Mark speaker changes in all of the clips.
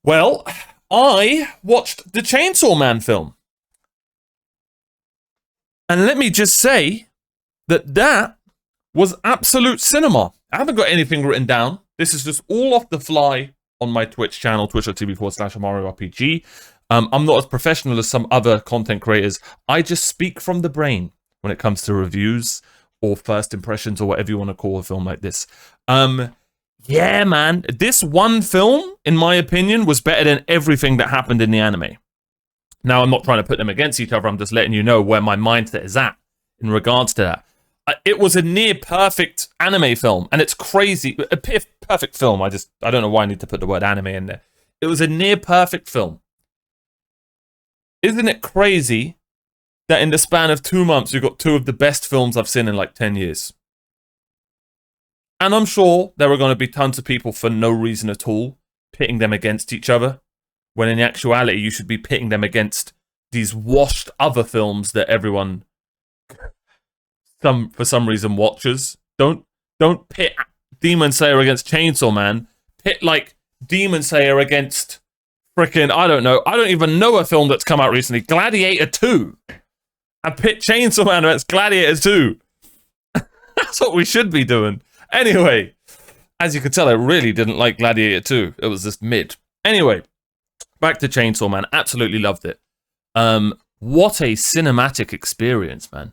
Speaker 1: Well, I watched the Chainsaw Man film. And let me just say that was absolute cinema. I haven't got anything written down. This is just all off the fly on my Twitch channel, twitch.tv/OmarioRpg. I'm not as professional as some other content creators. I just speak from the brain when it comes to reviews or first impressions or whatever you want to call a film like this. Yeah, man. This one film, in my opinion, was better than everything that happened in the anime. Now, I'm not trying to put them against each other. I'm just letting you know where my mindset is at in regards to that. It was a near perfect anime film, and it's crazy. A perfect film. I don't know why I need to put the word anime in there. It was a near perfect film. Isn't it crazy that in the span of 2 months, you got two of the best films I've seen in like 10 years? And I'm sure there are going to be tons of people for no reason at all pitting them against each other, when in actuality, you should be pitting them against these washed other films that everyone, for some reason, watches. Don't pit Demon Slayer against Chainsaw Man. Pit like Demon Slayer against frickin', I don't know. I don't even know a film that's come out recently. Gladiator 2. And pit Chainsaw Man against Gladiator 2. That's what we should be doing. Anyway, as you can tell, I really didn't like Gladiator 2. It was just mid. Anyway, back to Chainsaw Man. Absolutely loved it. What a cinematic experience, man.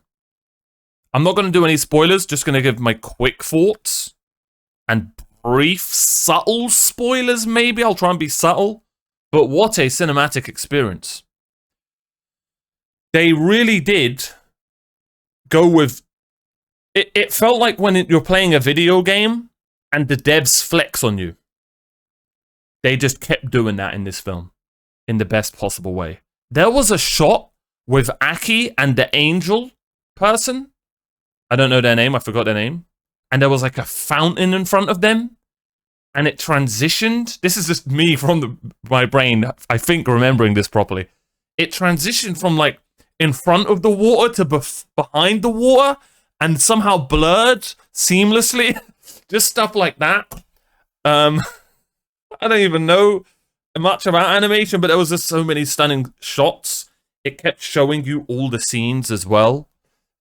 Speaker 1: I'm not going to do any spoilers, just going to give my quick thoughts and brief, subtle spoilers, maybe. I'll try and be subtle. But what a cinematic experience. They really did go with... It felt like when you're playing a video game and the devs flex on you. They just kept doing that in this film in the best possible way. There was a shot with Aki and the angel person. I don't know their name. I forgot their name. And there was like a fountain in front of them. And it transitioned. This is just me from my brain, I think, remembering this properly. It transitioned from like in front of the water to behind the water. And somehow blurred seamlessly. Just stuff like that. I don't even know much about animation, but there was just so many stunning shots. It kept showing you all the scenes as well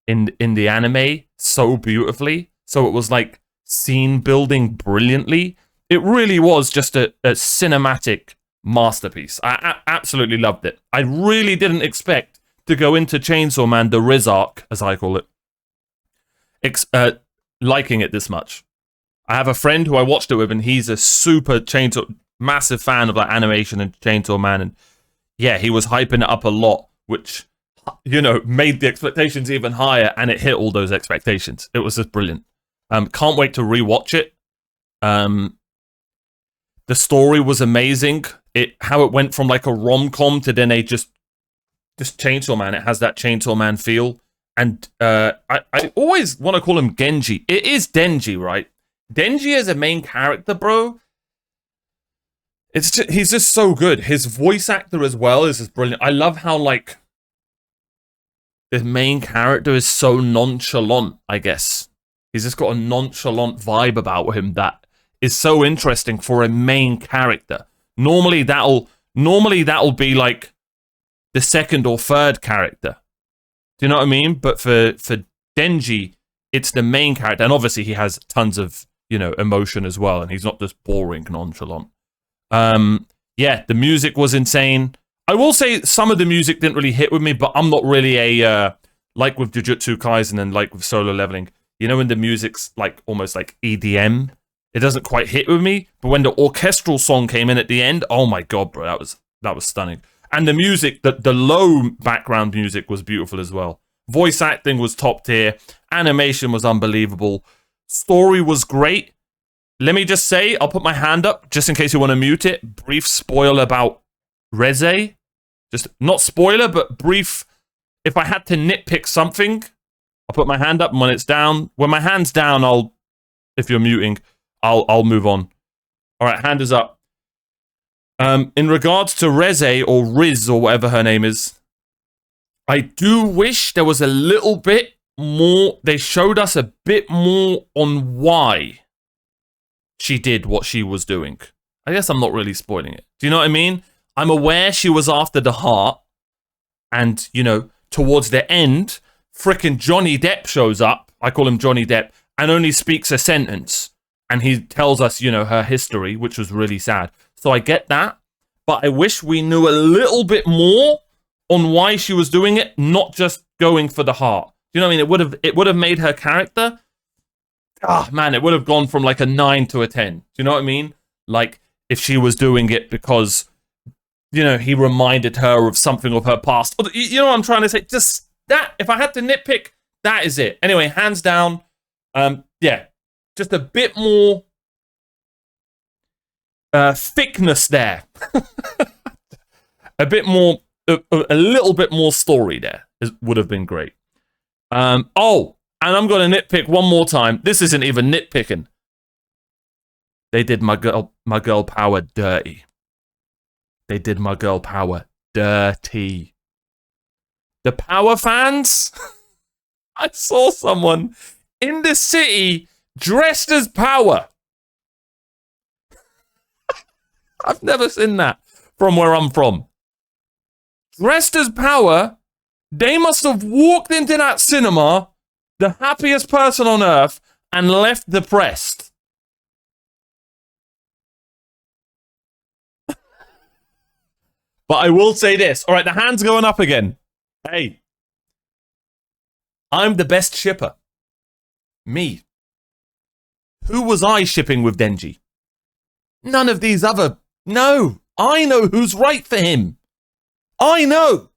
Speaker 1: in the anime so beautifully. So it was like scene building brilliantly. It really was just a cinematic masterpiece. I absolutely loved it. I really didn't expect to go into Chainsaw Man, the REZE arc, as I call it, liking it this much. I have a friend who I watched it with, and he's a super massive fan of like animation and Chainsaw Man, and yeah, he was hyping it up a lot, which, you know, made the expectations even higher, and it hit all those expectations. It was just brilliant. Can't wait to rewatch it. The story was amazing. How it went from like a rom-com to then a just Chainsaw Man. It has that Chainsaw Man feel. And I always want to call him Genji. It is Denji, right? Denji as a main character, bro. He's just so good. His voice actor as well is just brilliant. I love how like the main character is so nonchalant, I guess. He's just got a nonchalant vibe about him that is so interesting for a main character. Normally that'll be like the second or third character. Do you know what I mean? But for Denji, it's the main character. And obviously he has tons of, you know, emotion as well. And he's not just boring, nonchalant. Yeah, the music was insane. I will say some of the music didn't really hit with me, but I'm not really like with Jujutsu Kaisen and like with Solo Leveling. You know when the music's like almost like EDM? It doesn't quite hit with me. But when the orchestral song came in at the end, oh my god, bro, that was stunning. And the music, the low background music was beautiful as well. Voice acting was top tier. Animation was unbelievable. Story was great. Let me just say, I'll put my hand up, just in case you want to mute it. Brief spoiler about REZE. Just, not spoiler, but brief. If I had to nitpick something, I'll put my hand up, and when it's down, when my hand's down, if you're muting, I'll move on. All right, hand is up. In regards to REZE or Riz or whatever her name is, I do wish there was a little bit more. They showed us a bit more on why she did what she was doing. I guess I'm not really spoiling it. Do you know what I mean? I'm aware she was after the heart, and, you know, towards the end, frickin' Johnny Depp shows up. I call him Johnny Depp, and only speaks a sentence. And he tells us, you know, her history, which was really sad. So I get that, but I wish we knew a little bit more on why she was doing it, not just going for the heart. You know what I mean? It would have made her character, man, it would have gone from like a 9 to a 10. Do you know what I mean? Like, if she was doing it because, you know, he reminded her of something of her past. You know what I'm trying to say? Just that, if I had to nitpick, that is it. Anyway, hands down, yeah, just a bit more thickness there. A bit more, a little bit more story there would have been great. Oh, and I'm going to nitpick one more time. This isn't even nitpicking. They did my girl power dirty. They did my girl power dirty. The Power fans? I saw someone in the city dressed as Power. I've never seen that from where I'm from. Dressed as Power, they must have walked into that cinema, the happiest person on earth, and left depressed. But I will say this. All right, the hand's going up again. Hey, I'm the best shipper. Me. Who was I shipping with Denji? None of these other... No, I know who's right for him. I know.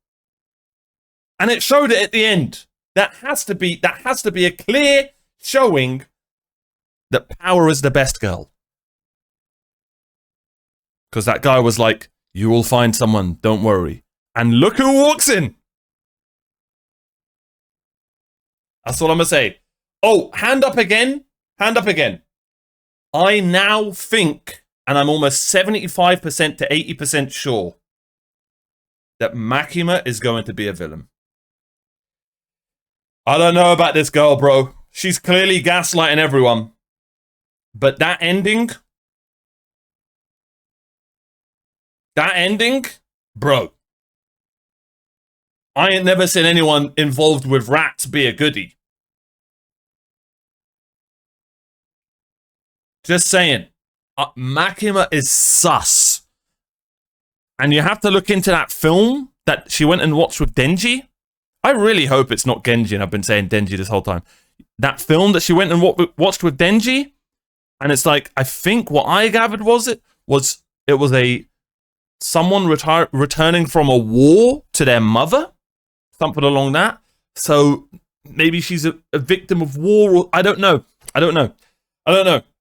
Speaker 1: And it showed it at the end. That has to be a clear showing that Power is the best girl. Because that guy was like, you will find someone, don't worry. And look who walks in. That's what I'm going to say. Oh, hand up again. Hand up again. I now think, and I'm almost 75% to 80% sure, that Makima is going to be a villain. I don't know about this girl, bro. She's clearly gaslighting everyone. But that ending... Bro. I ain't never seen anyone involved with rats be a goodie. Just saying. Makima is sus. And you have to look into that film that she went and watched with Denji. I really hope it's not Genji, and I've been saying Denji this whole time. That film that she went and watched with Denji, and it's like, I think what I gathered was someone returning from a war to their mother, something along that. So maybe she's a victim of war, or I don't know.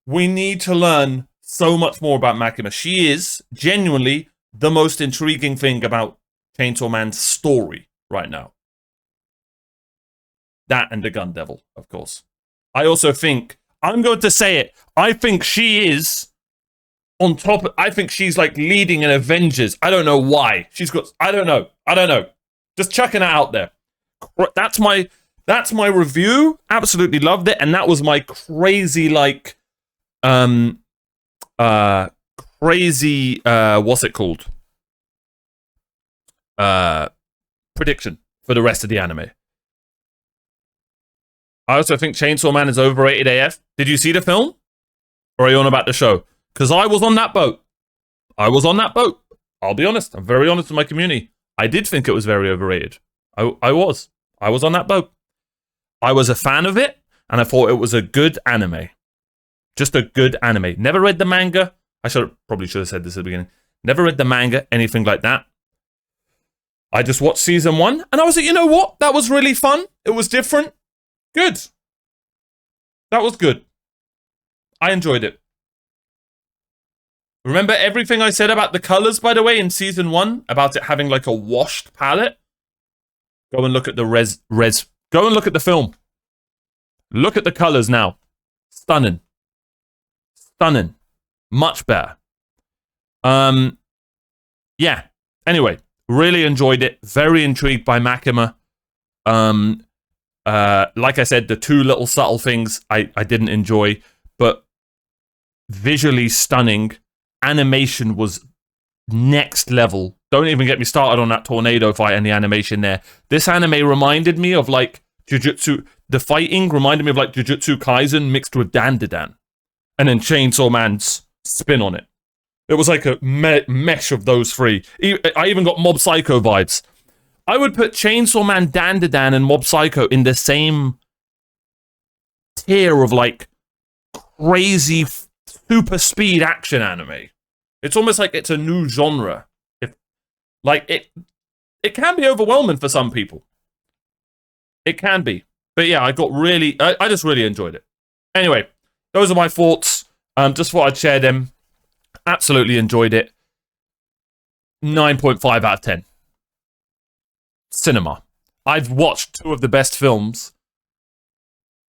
Speaker 1: We need to learn so much more about Makima. She is genuinely the most intriguing thing about Chainsaw Man's story right now. That and the Gun Devil, of course. I also think, I'm going to say it, I think she is on top. I think she's like leading an Avengers. I don't know why. I don't know. Just chucking it out there. That's my review. Absolutely loved it. And that was my crazy, like, what's it called? Prediction for the rest of the anime. I also think Chainsaw Man is overrated AF. Did you see the film? Or are you on about the show? Because I was on that boat. I'll be honest. I'm very honest with my community. I did think it was very overrated. I was on that boat. I was a fan of it, and I thought it was a good anime. Just a good anime. Never read the manga. I probably should have said this at the beginning. Never read the manga, anything like that. I just watched season 1, and I was like, you know what? That was really fun. It was different. Good. That was good. I enjoyed it. Remember everything I said about the colors, by the way, in season 1? About it having like a washed palette? Go and look at the REZE. Go and look at the film. Look at the colors now. Stunning. Stunning. Much better. Yeah. Anyway, really enjoyed it. Very intrigued by Makima. Like I said, the two little subtle things I didn't enjoy, but visually stunning animation was next level. Don't even get me started on that tornado fight and the animation there. This anime reminded me of like Jujutsu. The fighting reminded me of like Jujutsu Kaisen mixed with Dandadan. And then Chainsaw Man's spin on it. It was like a mesh of those three. I even got Mob Psycho vibes. I would put Chainsaw Man, Dandadan, and Mob Psycho in the same tier of like crazy super speed action anime. It's almost like it's a new genre. It can be overwhelming for some people. It can be. But yeah, I just really enjoyed it. Anyway, those are my thoughts. Just thought I'd share them. Absolutely enjoyed it. 9.5 out of 10. Cinema. I've watched two of the best films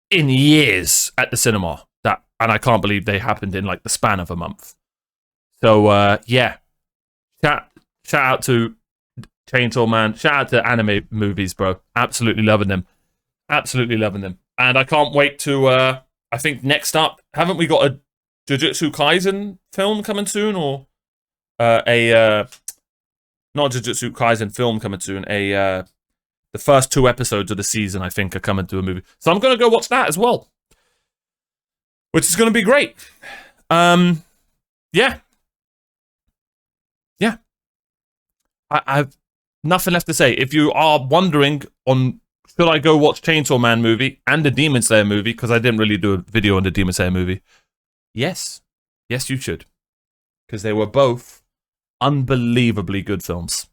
Speaker 1: in years at the cinema. And I can't believe they happened in like the span of a month. So yeah. Shout out to Chainsaw Man. Shout out to anime movies, bro. Absolutely loving them. Absolutely loving them. And I can't wait to I think next up, haven't we got a Jujutsu Kaisen film coming soon, or not Jujutsu Kaisen film coming soon, the first 2 episodes of the season I think are coming to a movie. So I'm going to go watch that as well, which is going to be great. Yeah. I've nothing left to say. If you are wondering on should I go watch Chainsaw Man movie and the Demon Slayer movie, because I didn't really do a video on the Demon Slayer movie. Yes, you should. Because they were both unbelievably good films.